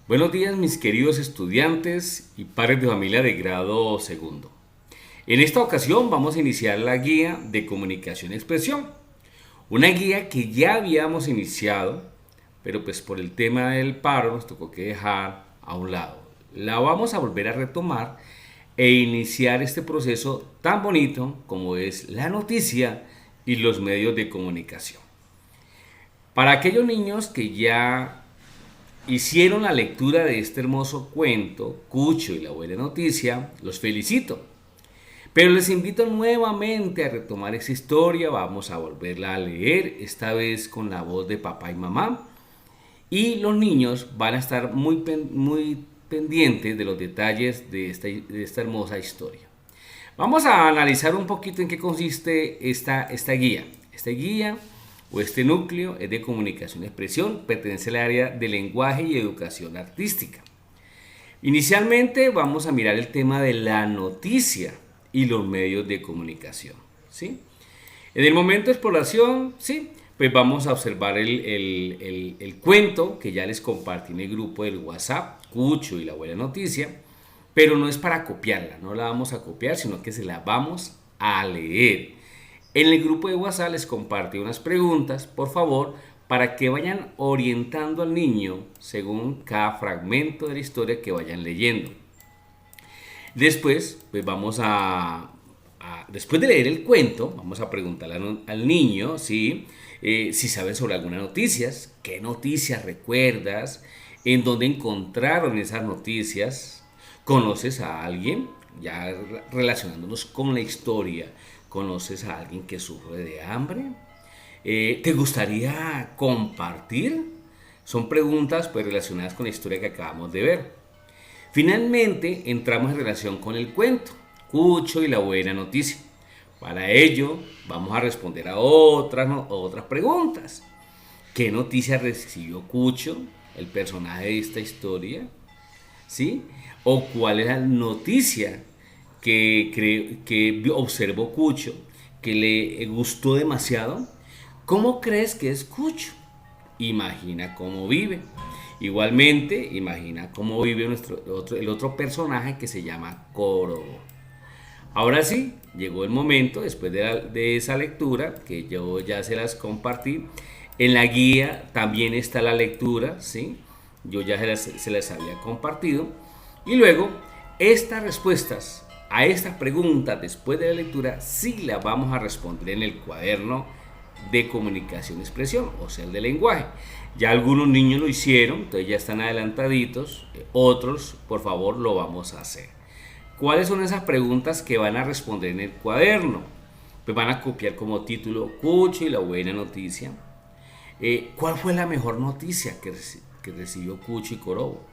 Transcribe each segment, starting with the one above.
Buenos días mis queridos estudiantes y padres de familia de grado segundo. En esta ocasión vamos a iniciar la guía de comunicación y expresión. Una guía que ya habíamos iniciado, pero pues por el tema del paro nos tocó que dejar a un lado. La vamos a volver a retomar e iniciar este proceso tan bonito como es la noticia y los medios de comunicación. Para aquellos niños que ya hicieron la lectura de este hermoso cuento, Cucho y la buena noticia, los felicito. Pero les invito nuevamente a retomar esa historia, vamos a volverla a leer, esta vez con la voz de papá y mamá. Y los niños van a estar muy pendientes de los detalles de esta hermosa historia. Vamos a analizar un poquito en qué consiste esta guía. Esta guía o este núcleo es de comunicación y expresión, pertenece al área de lenguaje y educación artística. Inicialmente vamos a mirar el tema de la noticia y los medios de comunicación, ¿sí? En el momento de exploración, ¿sí? Pues vamos a observar el cuento que ya les compartí en el grupo del WhatsApp, Cucho y la buena noticia, pero no es para copiarla, no la vamos a copiar, sino que se la vamos a leer. En el grupo de WhatsApp les compartí unas preguntas, por favor, para que vayan orientando al niño según cada fragmento de la historia que vayan leyendo. Después, pues después de leer el cuento, vamos a preguntarle al niño, ¿sí? Si sabe sobre algunas noticias, qué noticias recuerdas, en dónde encontraron esas noticias, conoces a alguien, ya relacionándonos con la historia, conoces a alguien que sufre de hambre, ¿te gustaría compartir? Son preguntas pues relacionadas con la historia que acabamos de ver. Finalmente entramos en relación con el cuento, Cucho y la buena noticia. Para ello vamos a responder a otras preguntas. ¿Qué noticia recibió Cucho, el personaje de esta historia? ¿Sí? ¿O cuál es la noticia que observó Cucho, que le gustó demasiado? ¿Cómo crees que es Cucho? Imagina cómo vive. Igualmente, imagina cómo vive el otro personaje que se llama Coro. Ahora sí, llegó el momento, después de esa lectura, que yo ya se las compartí. En la guía también está la lectura, ¿sí? Yo ya se las había compartido. Y luego, estas respuestas a estas preguntas después de la lectura, sí las vamos a responder en el cuaderno de comunicación y expresión, o sea, el de lenguaje. Ya algunos niños lo hicieron, entonces ya están adelantaditos, otros, por favor, lo vamos a hacer. ¿Cuáles son esas preguntas que van a responder en el cuaderno? Pues van a copiar como título Cucho y la buena noticia. ¿Cuál fue la mejor noticia que recibió Cucho y Corobo?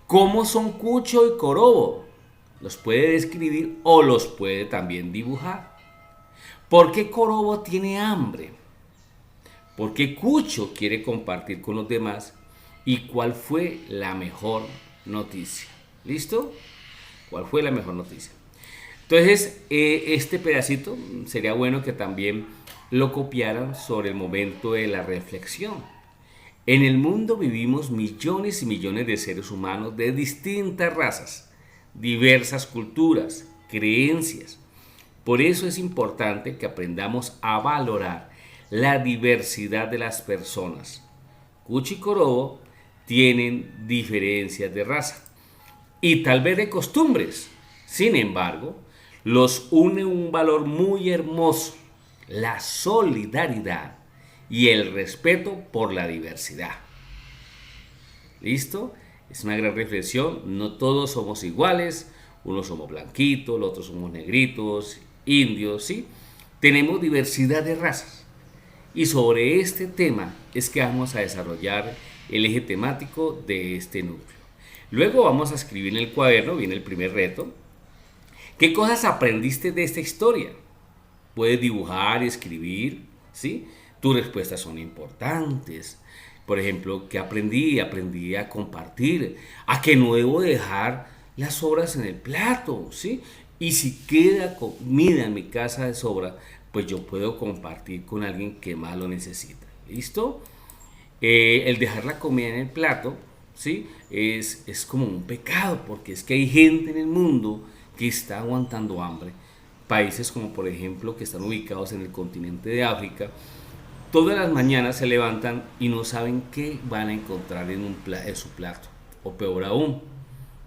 ¿Cómo son Cucho y Corobo? Los puede describir o los puede también dibujar. ¿Por qué Corobo tiene hambre? ¿Por qué Cucho quiere compartir con los demás? ¿Y cuál fue la mejor noticia? ¿Listo? ¿Cuál fue la mejor noticia? Entonces, este pedacito sería bueno que también lo copiaran sobre el momento de la reflexión. En el mundo vivimos millones y millones de seres humanos de distintas razas, diversas culturas, creencias. Por eso es importante que aprendamos a valorar la diversidad de las personas. Cucho y Corobo tienen diferencias de raza y tal vez de costumbres. Sin embargo, los une un valor muy hermoso, la solidaridad y el respeto por la diversidad. ¿Listo? Es una gran reflexión, no todos somos iguales, unos somos blanquitos, los otros somos negritos, indios, ¿sí? Tenemos diversidad de razas. Y sobre este tema es que vamos a desarrollar el eje temático de este núcleo. Luego vamos a escribir en el cuaderno, viene el primer reto. ¿Qué cosas aprendiste de esta historia? Puedes dibujar y escribir, ¿sí? Tus respuestas son importantes. Por ejemplo, ¿qué aprendí? Aprendí a compartir, a que no debo dejar las sobras en el plato, ¿sí? Y si queda comida en mi casa de sobra, pues yo puedo compartir con alguien que más lo necesita. ¿Listo? El dejar la comida en el plato ¿sí? Es como un pecado, porque es que hay gente en el mundo que está aguantando hambre. Países como por ejemplo que están ubicados en el continente de África, todas las mañanas se levantan y no saben qué van a encontrar en su plato. O peor aún,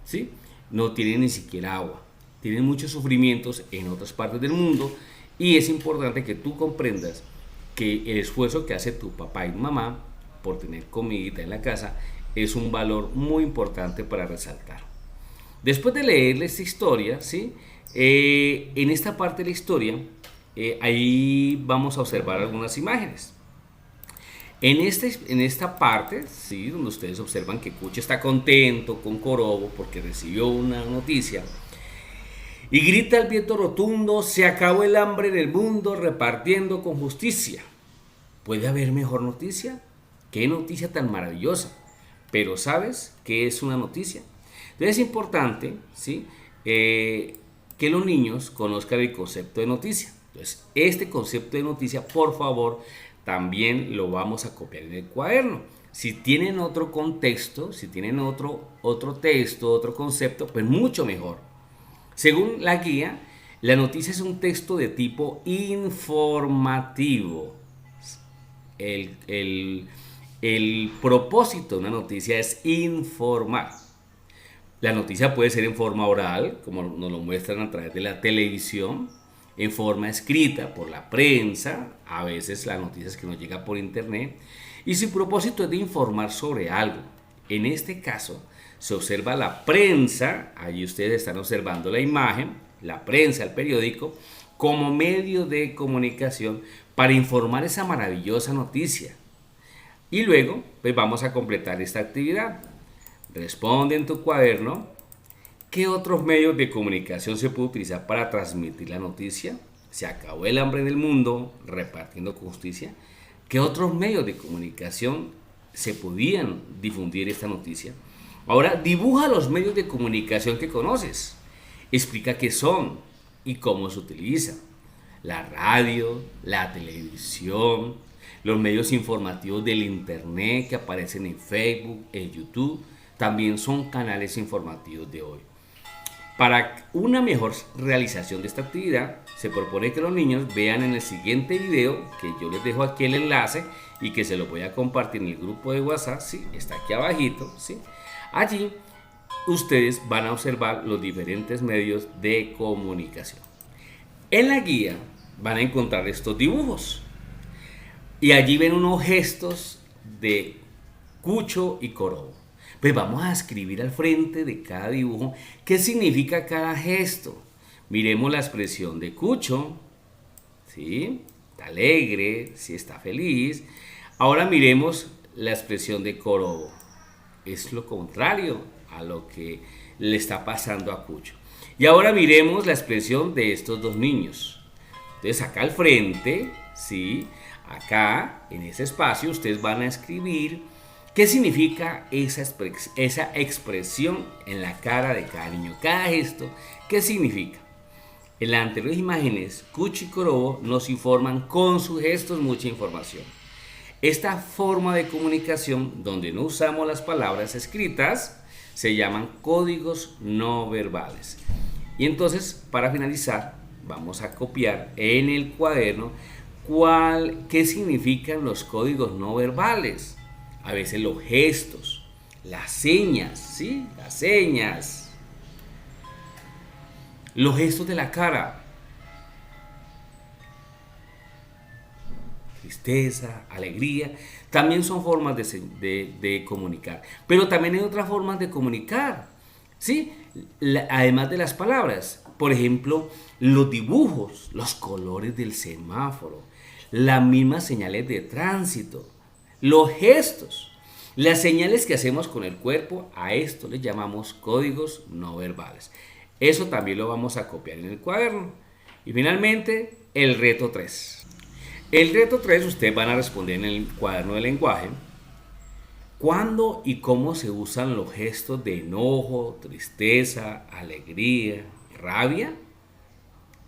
¿sí? No tienen ni siquiera agua. Tienen muchos sufrimientos en otras partes del mundo y es importante que tú comprendas que el esfuerzo que hace tu papá y mamá por tener comidita en la casa es un valor muy importante para resaltar. Después de leerle esta historia, ¿sí? En esta parte de la historia, ahí vamos a observar algunas imágenes. En esta parte, ¿sí? Donde ustedes observan que Cucho está contento con Corobo porque recibió una noticia, y grita el viento rotundo: se acabó el hambre en el mundo, repartiendo con justicia. ¿Puede haber mejor noticia? ¿Qué noticia tan maravillosa? Pero ¿sabes qué es una noticia? Entonces es importante, ¿sí? Que los niños conozcan el concepto de noticia. Entonces este concepto de noticia, por favor, también lo vamos a copiar en el cuaderno. Si tienen otro contexto, si tienen otro texto, otro concepto, pues mucho mejor. Según la guía, la noticia es un texto de tipo informativo. El, el- el propósito de una noticia es informar. La noticia puede ser en forma oral, como nos lo muestran a través de la televisión, en forma escrita por la prensa, a veces la noticia es que nos llega por internet, y su propósito es de informar sobre algo. En este caso, se observa la prensa, allí ustedes están observando la imagen, la prensa, el periódico, como medio de comunicación para informar esa maravillosa noticia. Y luego, pues vamos a completar esta actividad. Responde en tu cuaderno: ¿qué otros medios de comunicación se puede utilizar para transmitir la noticia? Se acabó el hambre en el mundo, repartiendo con justicia. ¿Qué otros medios de comunicación se podían difundir esta noticia? Ahora dibuja los medios de comunicación que conoces. Explica qué son y cómo se utilizan. La radio, la televisión, los medios informativos del internet que aparecen en Facebook, en YouTube, también son canales informativos de hoy. Para una mejor realización de esta actividad, se propone que los niños vean en el siguiente video, que yo les dejo aquí el enlace y que se lo voy a compartir en el grupo de WhatsApp, ¿sí? Está aquí abajito, ¿sí? Allí ustedes van a observar los diferentes medios de comunicación. En la guía van a encontrar estos dibujos y allí ven unos gestos de Cucho y Corobo. Pues vamos a escribir al frente de cada dibujo qué significa cada gesto. Miremos la expresión de Cucho, ¿sí? Está alegre, sí, está feliz. Ahora miremos la expresión de Corobo. Es lo contrario a lo que le está pasando a Cucho. Y ahora miremos la expresión de estos dos niños. Entonces acá al frente, ¿sí? Acá en ese espacio ustedes van a escribir qué significa esa expresión en la cara de cada niño. Cada gesto, ¿qué significa? En las anteriores imágenes, Cucho y Corobo nos informan con sus gestos mucha información. Esta forma de comunicación, donde no usamos las palabras escritas, se llaman códigos no verbales. Y entonces, para finalizar, vamos a copiar en el cuaderno qué significan los códigos no verbales. A veces los gestos, las señas, ¿sí? Las señas. Los gestos de la cara. Tristeza, alegría, también son formas de comunicar. Pero también hay otras formas de comunicar, ¿sí? Además de las palabras, por ejemplo, los dibujos, los colores del semáforo, las mismas señales de tránsito, los gestos, las señales que hacemos con el cuerpo, a esto le llamamos códigos no verbales. Eso también lo vamos a copiar en el cuaderno. Y finalmente, el reto 3. El reto 3 ustedes van a responder en el cuaderno de lenguaje. ¿Cuándo y cómo se usan los gestos de enojo, tristeza, alegría, rabia?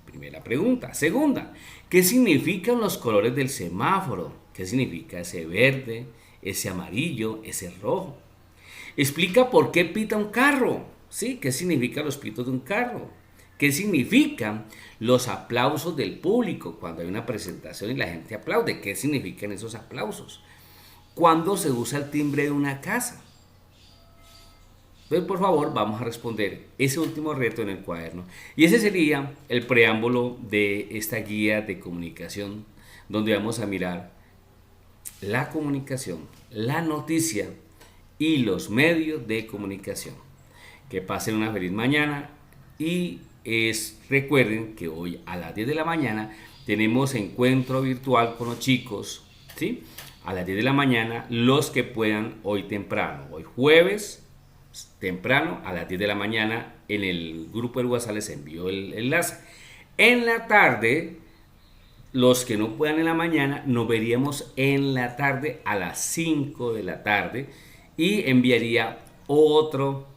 Primera pregunta. Segunda, ¿qué significan los colores del semáforo? ¿Qué significa ese verde, ese amarillo, ese rojo? Explica por qué pita un carro, ¿sí? ¿Qué significan los pitos de un carro? ¿Qué significan los aplausos del público cuando hay una presentación y la gente aplaude? ¿Qué significan esos aplausos? ¿Cuándo se usa el timbre de una casa? Entonces, por favor, vamos a responder ese último reto en el cuaderno. Y ese sería el preámbulo de esta guía de comunicación, donde vamos a mirar la comunicación, la noticia y los medios de comunicación. Que pasen una feliz mañana y recuerden que hoy a las 10 de la mañana tenemos encuentro virtual con los chicos, ¿sí? A las 10 de la mañana, los que puedan hoy temprano, hoy jueves temprano a las 10 de la mañana en el grupo del WhatsApp les envío el enlace. En la tarde, los que no puedan en la mañana, nos veríamos en la tarde a las 5 de la tarde y enviaría otro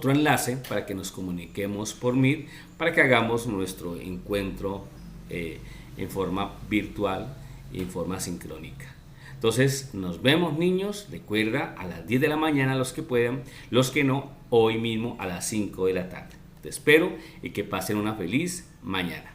enlace para que nos comuniquemos por Meet, para que hagamos nuestro encuentro en forma virtual y en forma sincrónica. Entonces, nos vemos niños, recuerda, a las 10 de la mañana los que puedan, los que no, hoy mismo a las 5 de la tarde. Te espero y que pasen una feliz mañana.